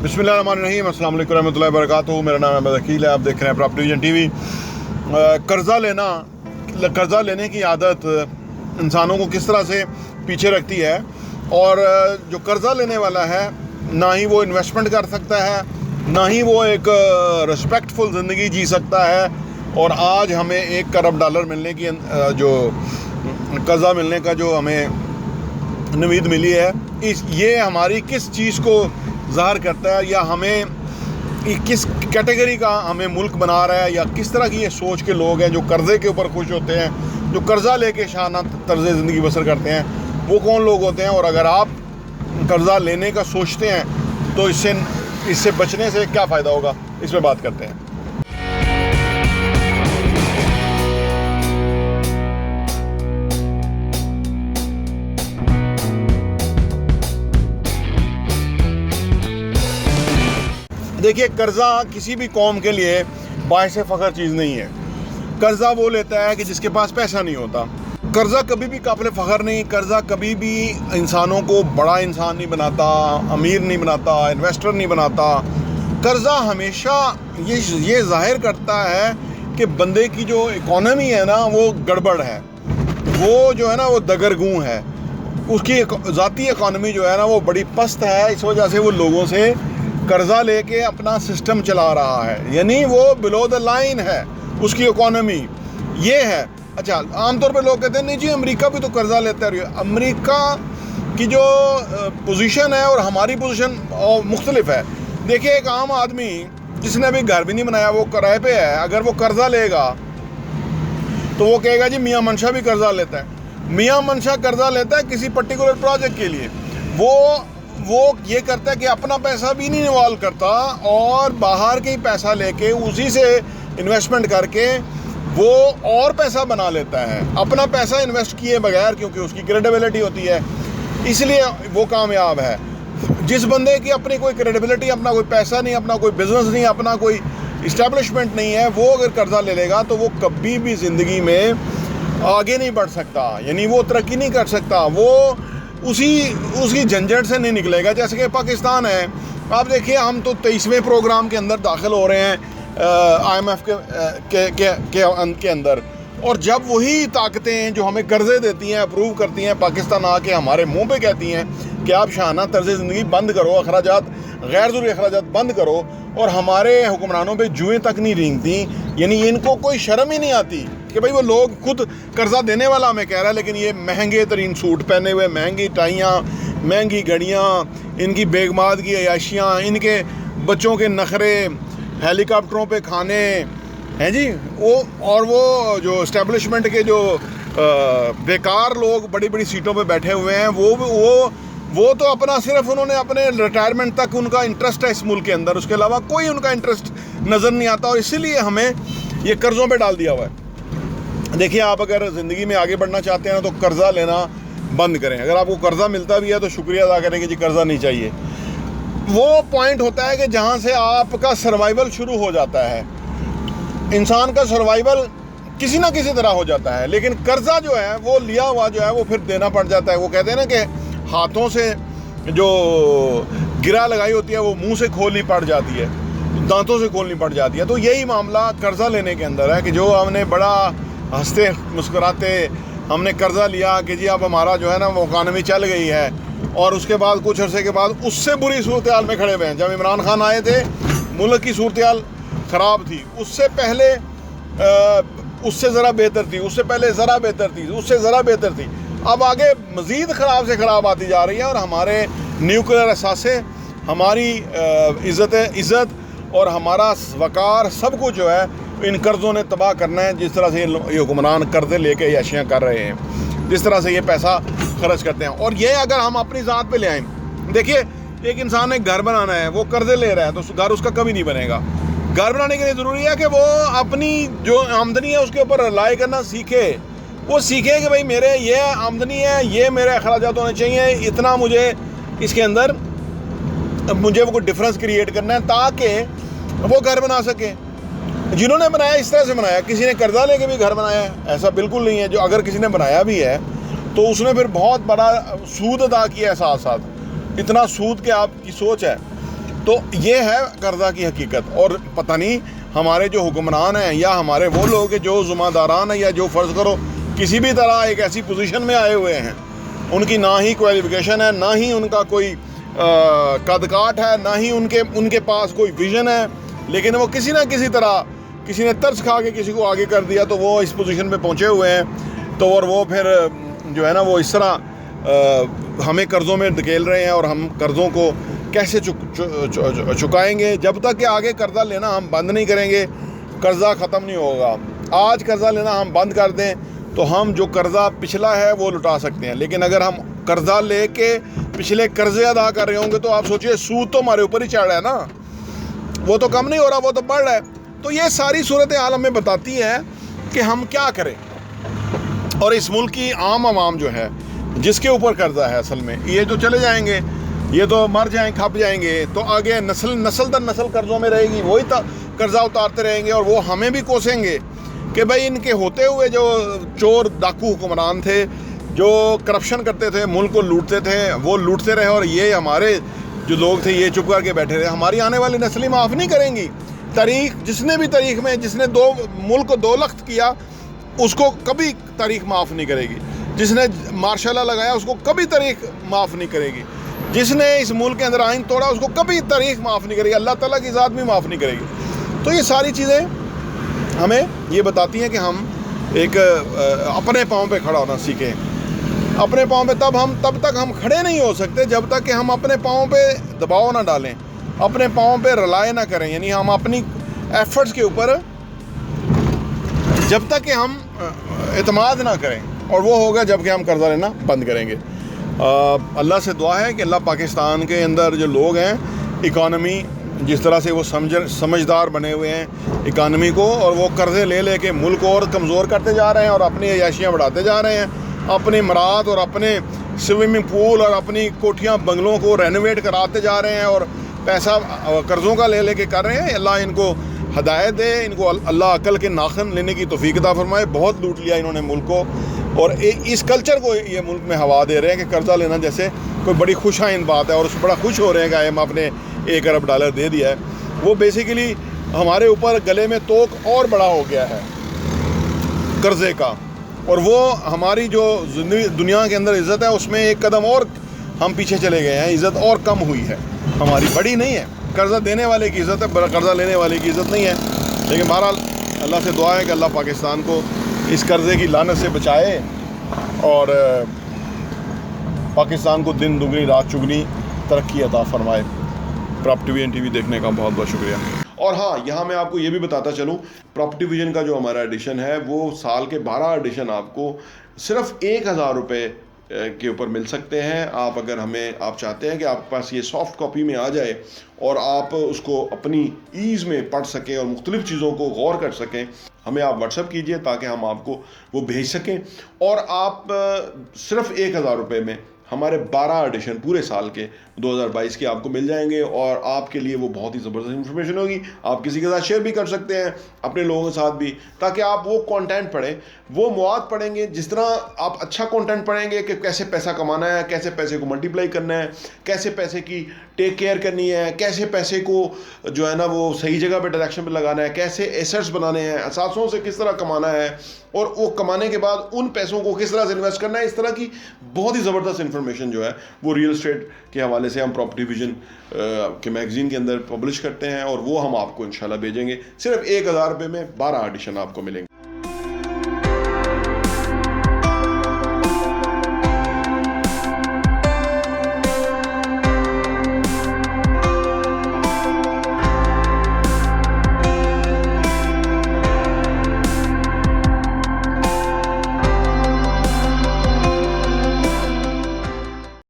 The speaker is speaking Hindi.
बिस्मिल्लाहिर्रहमानिर्रहीम, अस्सलाम वालेकुम रहमतुल्लाहि व बरकातुहू। मेरा नाम अहमद अकील है। आप देख रहे हैं प्रॉपर्टी विजन टीवी। कर्ज़ा लेने की आदत इंसानों को किस तरह से पीछे रखती है, और जो कर्ज़ा लेने वाला है ना ही वो इन्वेस्टमेंट कर सकता है, ना ही वो एक रिस्पेक्टफुल ज़िंदगी जी सकता है। और आज हमें $1 करोड़ मिलने की जो कर्ज़ा मिलने का जो हमें उम्मीद मिली है, ये हमारी किस चीज़ को ज़ाहिर करता है, या हमें किस कैटेगरी का हमें मुल्क बना रहा है, या किस तरह की ये सोच के लोग हैं जो कर्ज़े के ऊपर खुश होते हैं, जो कर्ज़ा लेके शाना तर्ज़ ज़िंदगी बसर करते हैं, वो कौन लोग होते हैं। और अगर आप कर्ज़ा लेने का सोचते हैं तो इससे बचने से क्या फ़ायदा होगा, इस पर बात करते हैं। देखिए, कर्ज़ा किसी भी कौम के लिए बाइसे फ़ख्र चीज़ नहीं है। कर्ज़ा वो लेता है कि जिसके पास पैसा नहीं होता। कर्ज़ा कभी भी काबिल फ़ख्र नहीं। कर्ज़ा कभी भी इंसानों को बड़ा इंसान नहीं बनाता, अमीर नहीं बनाता, इन्वेस्टर नहीं बनाता। कर्ज़ा हमेशा ये ज़ाहिर करता है कि बंदे की जो इकॉनमी है ना, वो गड़बड़ है, वो जो है ना वो दगरगूं है, उसकी ज़ाती इकॉनमी जो है ना वो बड़ी पस्त है। इस वजह से वो लोगों से कर्ज़ा लेके अपना सिस्टम चला रहा है, यानी वो बिलो द लाइन है उसकी इकॉनमी, ये है। अच्छा, आमतौर पे लोग कहते हैं नहीं जी अमेरिका भी तो कर्ज़ा लेता है। अमेरिका की जो पोजीशन है और हमारी पोजीशन मुख्तलिफ है। देखिए, एक आम आदमी जिसने अभी घर भी नहीं बनाया, वो किराए पे है, अगर वो कर्ज़ा लेगा तो वो कहेगा जी मियाँ मनशा भी कर्ज़ा लेता है। मियाँ मनशा कर्ज़ा लेता है किसी पर्टिकुलर प्रोजेक्ट के लिए। वो ये करता है कि अपना पैसा भी नहीं इन्वॉल्व करता, और बाहर के ही पैसा लेके उसी से इन्वेस्टमेंट करके वो और पैसा बना लेता है, अपना पैसा इन्वेस्ट किए बगैर, क्योंकि उसकी क्रेडिबिलिटी होती है, इसलिए वो कामयाब है। जिस बंदे की अपनी कोई क्रेडिबिलिटी, अपना कोई पैसा नहीं, अपना कोई बिजनेस नहीं, अपना कोई इस्टेब्लिशमेंट नहीं है, वो अगर कर्ज़ा ले लेगा तो वो कभी भी ज़िंदगी में आगे नहीं बढ़ सकता, यानी वो तरक्की नहीं कर सकता, वो उसकी झंझट से नहीं निकलेगा। जैसे कि पाकिस्तान है, आप देखिए, हम तो 23वें प्रोग्राम के अंदर दाखिल हो रहे हैं IMF के अंदर, और जब वही ताकतें जो हमें कर्ज़े देती हैं, अप्रूव करती हैं, पाकिस्तान आके हमारे मुंह पे कहती हैं कि आप शाना तर्ज़ ज़िंदगी बंद करो, अखराजात, गैर ज़रूरी अखराजात बंद करो, और हमारे हुक्मरानों पे जुएँ तक नहीं रेंगती, यानी इनको कोई शर्म ही नहीं आती कि भाई वो लोग खुद कर्ज़ा देने वाला हमें कह रहा है, लेकिन ये महंगे तरीन सूट पहने हुए, महंगी टाइयाँ, महंगी घड़ियाँ, इनकी बेगमाद की अयाशियाँ, इनके बच्चों के नखरे, हेलीकॉप्टरों पे खाने हैं जी, और वो जो इस्टेब्लिशमेंट के जो बेकार लोग बड़ी बड़ी सीटों पे बैठे हुए हैं, वो तो अपना सिर्फ उन्होंने अपने रिटायरमेंट तक उनका इंटरेस्ट है इस मुल्क के अंदर, उसके अलावा कोई उनका इंटरेस्ट नज़र नहीं आता, और इसीलिए हमें ये कर्ज़ों पे डाल दिया हुआ है। देखिए, आप अगर ज़िंदगी में आगे बढ़ना चाहते हैं तो कर्ज़ा लेना बंद करें। अगर आपको कर्ज़ा मिलता भी है तो शुक्रिया अदा करें कि जी कर्ज़ा नहीं चाहिए। वो पॉइंट होता है कि जहाँ से आपका सर्वाइवल शुरू हो जाता है। इंसान का सर्वाइवल किसी ना किसी तरह हो जाता है, लेकिन कर्ज़ा जो है वो लिया हुआ जो है वो फिर देना पड़ जाता है। वो कहते हैं ना कि हाथों से जो गिरा लगाई होती है वो मुँह से खोलनी पड़ जाती है, दांतों से खोलनी पड़ जाती है। तो यही मामला कर्ज़ा लेने के अंदर है कि जो हमने बड़ा हंसते मुस्कुराते हमने कर्ज़ा लिया कि जी अब हमारा जो है ना वो इकॉनमी चल गई है, और उसके बाद कुछ अरसे के बाद उससे बुरी सूरत हाल में खड़े हुए हैं। जब इमरान खान आए थे, मुल्क की सूरत हाल ख़राब थी, उससे पहले उससे ज़रा बेहतर थी, उससे पहले ज़रा बेहतर थी, उससे ज़रा बेहतर थी, अब आगे मज़ीद ख़राब से ख़राब आती जा रही है। और हमारे न्यूक्लियर असासे, हमारी इज़्ज़त और हमारा वक़ार, सब कुछ जो है इन कर्ज़ों ने तबाह करना है। जिस तरह से ये हुक्मरान कर्ज़े लेके याशियाँ कर रहे हैं, जिस तरह से ये पैसा खर्च करते हैं, और ये अगर हम अपनी ज़ात पे ले आएँ, देखिए, एक इंसान ने घर बनाना है, वो कर्ज़े ले रहा है, तो घर उसका कभी नहीं बनेगा। घर बनाने के लिए ज़रूरी है कि वो अपनी जो आमदनी है उसके ऊपर रिलाई करना सीखे। वो सीखे कि भाई मेरे ये आमदनी है, ये मेरे अखराजात होने चाहिए, इतना मुझे इसके अंदर मुझे वो डिफरेंस क्रिएट करना है ताकि वो घर बना सके। जिन्होंने बनाया इस तरह से बनाया, किसी ने कर्जा लेके भी घर बनाया है, ऐसा बिल्कुल नहीं है। जो अगर किसी ने बनाया भी है तो उसने फिर बहुत बड़ा सूद अदा किया है साथ साथ, इतना सूद कि आपकी सोच है। तो ये है कर्जा की हकीकत। और पता नहीं हमारे जो हुक्मरान हैं या हमारे वो लोग जो ज़िम्मेदारान हैं या जो फ़र्ज़ करो किसी भी तरह एक ऐसी पोजीशन में आए हुए हैं, उनकी ना ही क्वालिफिकेशन है, ना ही उनका कोई कदकाठ है, ना ही उनके पास कोई विज़न है, लेकिन वो किसी ना किसी तरह किसी ने तरस खा के किसी को आगे कर दिया तो वो इस पोजीशन पे पहुँचे हुए हैं। तो और वो फिर जो है ना वो इस तरह हमें कर्ज़ों में धकेल रहे हैं और हम कर्ज़ों को कैसे चुकाएंगे। जब तक कि आगे कर्जा लेना हम बंद नहीं करेंगे, कर्जा ख़त्म नहीं होगा। आज कर्जा लेना हम बंद कर दें तो हम जो कर्जा पिछला है वो लुटा सकते हैं, लेकिन अगर हम कर्जा लेके पिछले कर्जे अदा कर रहे होंगे तो आप सोचिए सूद तो हमारे ऊपर ही चढ़ रहा है ना, वो तो कम नहीं हो रहा, वो तो बढ़ रहा है। तो ये सारी सूरत हाल हमें बताती है कि हम क्या करें। और इस मुल्क की आम आवाम जो है जिसके ऊपर कर्जा है, असल में ये तो चले जाएंगे, ये तो मर जाएंगे, खप जाएंगे, तो आगे नस्ल दर नस्ल कर्जों में रहेगी, वही कर्जा उतारते रहेंगे और वो हमें भी कोसेंगे कि भाई इनके होते हुए जो चोर डाकू हुक्मरान थे जो करप्शन करते थे, मुल्क को लूटते थे, वो लूटते रहे और ये हमारे जो लोग थे ये चुप करके बैठे रहे। हमारी आने वाली नस्लें माफ़ नहीं करेंगी। तारीख जिसने भी तारीख में जिसने मुल्क को 2 लख्त किया उसको कभी तारीख माफ़ नहीं करेगी। जिसने मार्शल लॉ लगाया उसको कभी तारीख माफ़ नहीं करेगी। जिसने इस मुल्क के अंदर आइन तोड़ा उसको कभी तारीख माफ़ नहीं करेगी। अल्लाह ताला की ज़ात भी माफ़ नहीं करेगी। तो ये सारी चीज़ें हमें ये बताती हैं कि हम एक अपने पाँव पे खड़ा होना सीखें। अपने पाँव पे तब तक हम खड़े नहीं हो सकते जब तक कि हम अपने पाँव पे दबाव ना डालें, अपने पाँव पे रिलाय ना करें, यानी हम अपनी एफर्ट्स के ऊपर जब तक कि हम एतमाद ना करें, और वो होगा जब कि हम कर्जा लेना बंद करेंगे। अल्लाह से दुआ है कि अल्लाह पाकिस्तान के अंदर जो लोग हैं, इकानमी जिस तरह से वो समझदार बने हुए हैं इकानमी को, और वो कर्ज़े ले लेके मुल्क को और कमज़ोर करते जा रहे हैं और अपनी अयाशियाँ बढ़ाते जा रहे हैं, अपने इमारात और अपने स्विमिंग पूल और अपनी कोठियाँ बंगलों को रेनोवेट कराते जा रहे हैं और पैसा कर्ज़ों का ले लेके कर रहे हैं। अल्लाह इनको हदायत दे, इनको अल्लाह अकल के नाखन लेने की तौफीक अता फरमाए। बहुत लूट लिया इन्होंने मुल्क को, और इस कल्चर को ये मुल्क में हवा दे रहे हैं कि कर्जा लेना जैसे कोई बड़ी खुश आइन बात है, और उससे बड़ा खुश हो रहे हैं कि IMF ने $1 अरब दे दिया है। वो बेसिकली हमारे ऊपर गले में तोक और बड़ा हो गया है कर्जे का, और वो हमारी जो दुनिया के अंदर इज़्ज़त है उसमें एक कदम और हम पीछे चले गए हैं। इज़्ज़त और कम हुई है, हमारी बड़ी नहीं है। कर्जा देने वाले की इज़्ज़त है, कर्जा लेने वाले की इज़्ज़त नहीं है। लेकिन बहरहाल अल्लाह से दुआ है कि अल्लाह पाकिस्तान को इस कर्ज़े की लानत से बचाए और पाकिस्तान को दिन दुगनी रात चुगनी तरक्की अता फरमाए। प्रॉपर्टी विजन TV देखने का बहुत बहुत शुक्रिया। और हाँ, यहाँ मैं आपको ये भी बताता चलूँ, प्रॉपर्टी विजन का जो हमारा एडिशन है वो साल के 12 एडिशन आपको सिर्फ 1000 रुपये के ऊपर मिल सकते हैं। आप अगर आप चाहते हैं कि आपके पास ये सॉफ्ट कॉपी में आ जाए और आप उसको अपनी ईज़ में पढ़ सकें और मुख्तलिफ़ चीज़ों को गौर कर सकें, हमें आप व्हाट्सएप कीजिए ताकि हम आपको वो भेज सकें। और आप सिर्फ 1000 रुपये में हमारे 12 एडिशन पूरे साल के 2022 के आपको मिल जाएंगे, और आपके लिए वो बहुत ही ज़बरदस्त इन्फॉर्मेशन होगी। आप किसी के साथ शेयर भी कर सकते हैं, अपने लोगों के साथ भी, ताकि आप वो कंटेंट पढ़ें, वो मवाद पढ़ेंगे। जिस तरह आप अच्छा कंटेंट पढ़ेंगे कि कैसे पैसा कमाना है, कैसे पैसे को मल्टीप्लाई करना है, कैसे पैसे की टेक केयर करनी है, कैसे पैसे को जो है ना वो सही जगह पर डायरेक्शन पर लगाना है, कैसे एसेट्स बनाने हैं, असासों से किस तरह कमाना है, और वो कमाने के बाद उन पैसों को किस तरह से इन्वेस्ट करना है, इस तरह की बहुत ही ज़बरदस्त इन्फॉर्मेशन जो है वो रियल एस्टेट के हवाले से हम प्रॉपर्टी विजन के मैगज़ीन के अंदर पब्लिश करते हैं, और वो हम आपको इंशाल्लाह भेजेंगे। सिर्फ 1000 रुपये में 12 एडिशन आपको मिलेंगे।